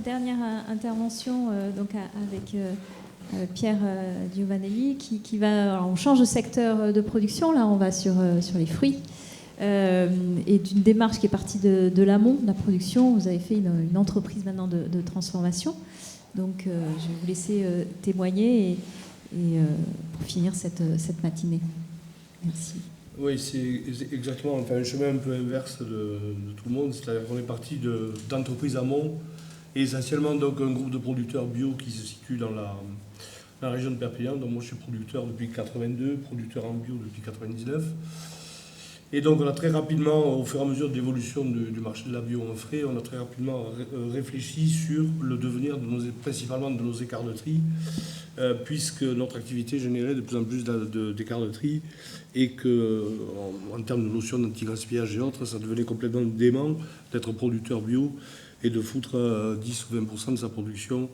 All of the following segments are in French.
Dernière intervention avec Pierre Giovanelli qui va. Alors on change de secteur de production, là on va sur les fruits. Et d'une démarche qui est partie de l'amont de la production. Vous avez fait une entreprise maintenant de transformation. Donc je vais vous laisser témoigner et pour finir cette matinée. Merci. Oui, c'est exactement un chemin un peu inverse de tout le monde. C'est-à-dire qu'on est parti d'entreprises amont, et essentiellement donc un groupe de producteurs bio qui se situe dans la région de Perpignan. Donc moi je suis producteur depuis 82, producteur en bio depuis 99. Et donc on a très rapidement, au fur et à mesure de l'évolution du marché de la bio en frais, on a très rapidement réfléchi sur le devenir principalement de nos écarts de tri, puisque notre activité générait de plus en plus d'écarts de tri et qu'en termes de notion d'anti-gaspillage et autres, ça devenait complètement dément d'être producteur bio et de foutre 10 ou 20% de sa production,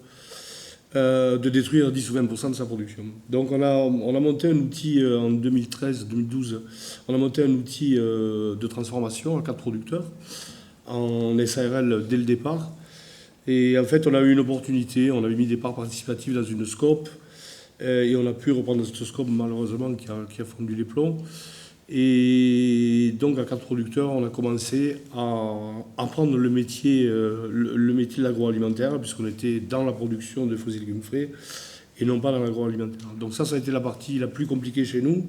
de détruire 10 ou 20% de sa production. Donc on a monté un outil en 2013-2012, on a monté un outil de transformation à 4 producteurs en SARL dès le départ. Et en fait, on a eu une opportunité, on avait mis des parts participatives dans une scope, et on a pu reprendre cette scope malheureusement qui a fondu les plombs. Et donc à 4 producteurs, on a commencé à apprendre le métier de l'agroalimentaire, puisqu'on était dans la production de fruits et légumes frais et non pas dans l'agroalimentaire. Donc ça a été la partie la plus compliquée chez nous,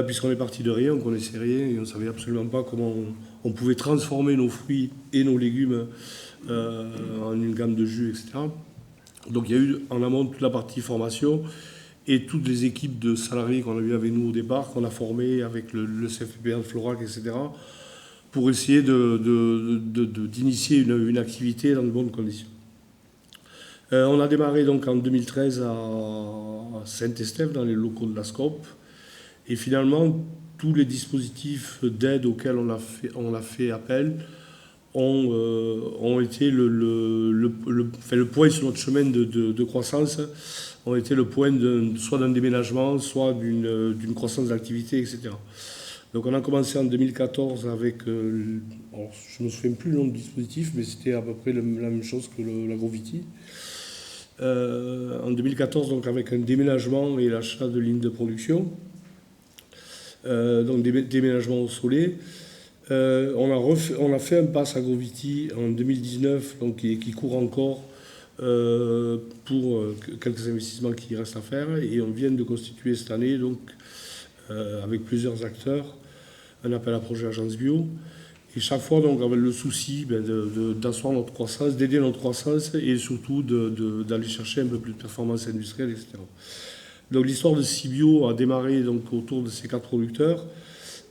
puisqu'on est parti de rien, on connaissait rien et on ne savait absolument pas comment on pouvait transformer nos fruits et nos légumes en une gamme de jus, etc. Donc il y a eu en amont toute la partie formation et toutes les équipes de salariés qu'on a eu avec nous au départ, qu'on a formés avec le CFPA de Florac, etc., pour essayer d'initier une activité dans de bonnes conditions. On a démarré donc en 2013 à Saint-Estève, dans les locaux de la SCOP, et finalement, tous les dispositifs d'aide auxquels on a fait appel ont été le point sur notre chemin de croissance, ont été le point soit d'un déménagement, soit d'une croissance d'activité, etc. Donc on a commencé en 2014 avec, alors je ne me souviens plus le nom du dispositif, mais c'était à peu près la même chose que l'Agroviti. En 2014, donc avec un déménagement et l'achat de lignes de production, donc déménagement au Soleil. On a fait un pass Agroviti en 2019, donc qui court encore pour quelques investissements qui restent à faire, et on vient de constituer cette année, donc avec plusieurs acteurs, un appel à projet Agence Bio, et chaque fois donc avec le souci d'asseoir notre croissance, d'aider notre croissance et surtout d'aller chercher un peu plus de performance industrielle, etc. Donc l'histoire de Cibio a démarré donc autour de ces 4 producteurs,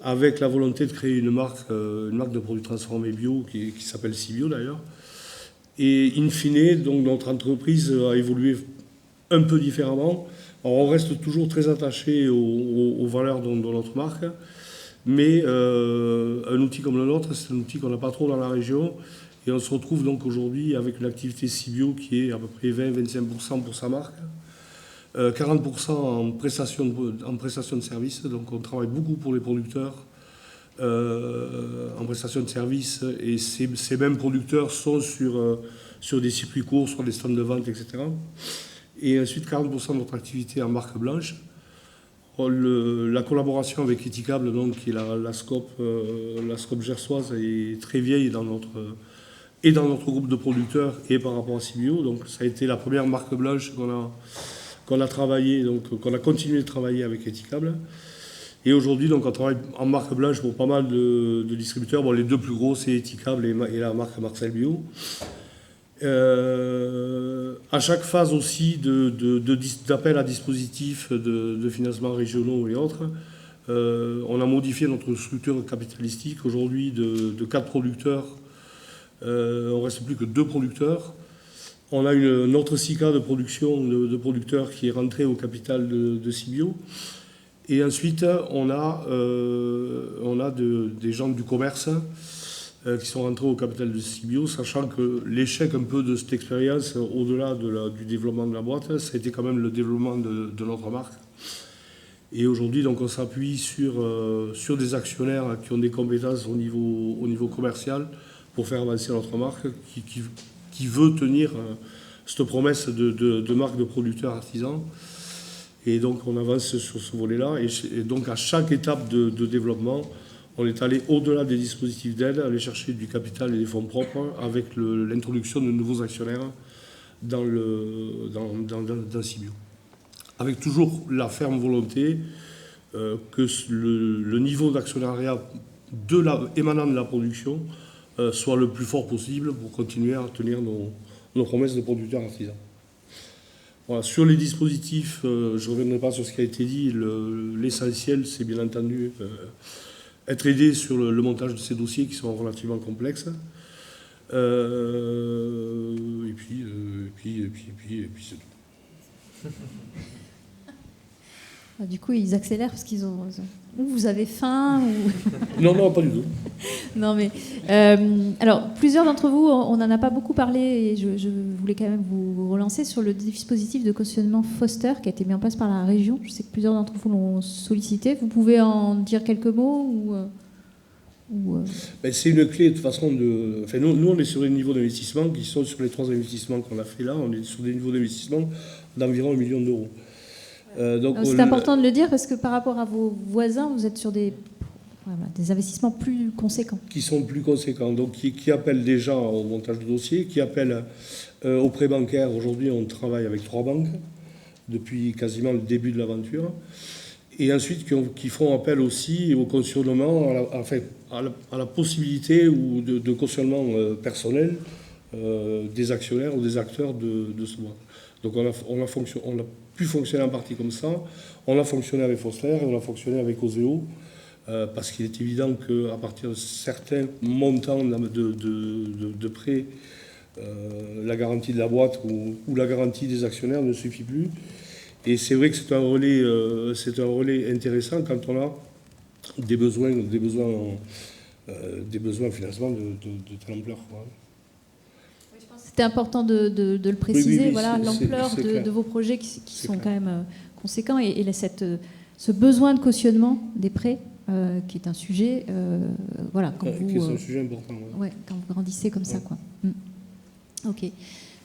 avec la volonté de créer une marque de produits transformés bio qui s'appelle Cibio d'ailleurs. Et in fine, donc, notre entreprise a évolué un peu différemment. Alors, on reste toujours très attaché aux valeurs de notre marque, mais un outil comme le nôtre, c'est un outil qu'on n'a pas trop dans la région. Et on se retrouve donc aujourd'hui avec une activité Cibio qui est à peu près 20-25% pour sa marque, 40% en prestation de services. Donc on travaille beaucoup pour les producteurs en prestation de services, et ces mêmes producteurs sont sur des circuits courts, sur des stands de vente, etc. Et ensuite 40% de notre activité en marque blanche. La collaboration avec Etikable, donc, qui est la SCOP gersoise, est très vieille dans notre groupe de producteurs et par rapport à Cibio. Donc ça a été la première marque blanche qu'on a travaillé, donc qu'on a continué de travailler avec Etikable. Et aujourd'hui, donc, on travaille en marque blanche pour pas mal de distributeurs. Bon, les 2 plus gros, c'est Etikable et la marque Marcel Bio. À chaque phase aussi d'appel à dispositifs de financement régionaux et autres, on a modifié notre structure capitalistique. Aujourd'hui, de 4 producteurs, on ne reste plus que 2 producteurs. On a une autre SICA de production de producteurs qui est rentrée au capital de Cibio. Et ensuite, on a des gens du commerce qui sont rentrés au capital de Cibio, sachant que l'échec un peu de cette expérience, au-delà du développement de la boîte, ça a été quand même le développement de notre marque. Et aujourd'hui, donc, on s'appuie sur des actionnaires qui ont des compétences au niveau commercial pour faire avancer notre marque, qui veut tenir cette promesse de marque de producteur artisan. Et donc on avance sur ce volet-là. Et donc à chaque étape de développement, on est allé au-delà des dispositifs d'aide, aller chercher du capital et des fonds propres avec l'introduction de nouveaux actionnaires dans Cibio. Avec toujours la ferme volonté que le niveau d'actionnariat émanant de la production soit le plus fort possible pour continuer à tenir nos promesses de producteurs artisans. Voilà, sur les dispositifs, je ne reviendrai pas sur ce qui a été dit. L'essentiel, c'est bien entendu être aidé sur le montage de ces dossiers qui sont relativement complexes. Et puis c'est tout. Du coup, ils accélèrent parce qu'ils ont... Ou vous avez faim ou... Non, pas du tout. Non, mais... alors, plusieurs d'entre vous, on n'en a pas beaucoup parlé, et je voulais quand même vous relancer sur le dispositif de cautionnement Foster qui a été mis en place par la région. Je sais que plusieurs d'entre vous l'ont sollicité. Vous pouvez en dire quelques mots Ben, c'est une clé de toute façon de... Enfin, nous, on est sur des niveaux d'investissement qui sont sur les 3 investissements qu'on a fait là. On est sur des niveaux d'investissement d'environ 1 million d'euros. C'est important de le dire parce que par rapport à vos voisins, vous êtes sur des investissements plus conséquents. Qui sont plus conséquents, donc qui appellent déjà au montage de dossier, qui appellent au prêt bancaire. Aujourd'hui, on travaille avec 3 banques depuis quasiment le début de l'aventure. Et ensuite, qui font appel aussi au cautionnement, à la possibilité ou de cautionnement personnel des actionnaires ou des acteurs de ce boîte. Donc on a pu fonctionner en partie comme ça. On a fonctionné avec Foster et on a fonctionné avec Oseo, parce qu'il est évident qu'à partir de certains montants de prêt, la garantie de la boîte ou la garantie des actionnaires ne suffit plus. Et c'est vrai que c'est un relais intéressant quand on a des besoins financement de telle ampleur. C'était important de le préciser, oui, voilà, l'ampleur de vos projets qui sont quand même conséquents, et ce besoin de cautionnement des prêts, qui est un sujet, quand c'est un sujet important. Quand vous grandissez comme ça, quoi. Ok.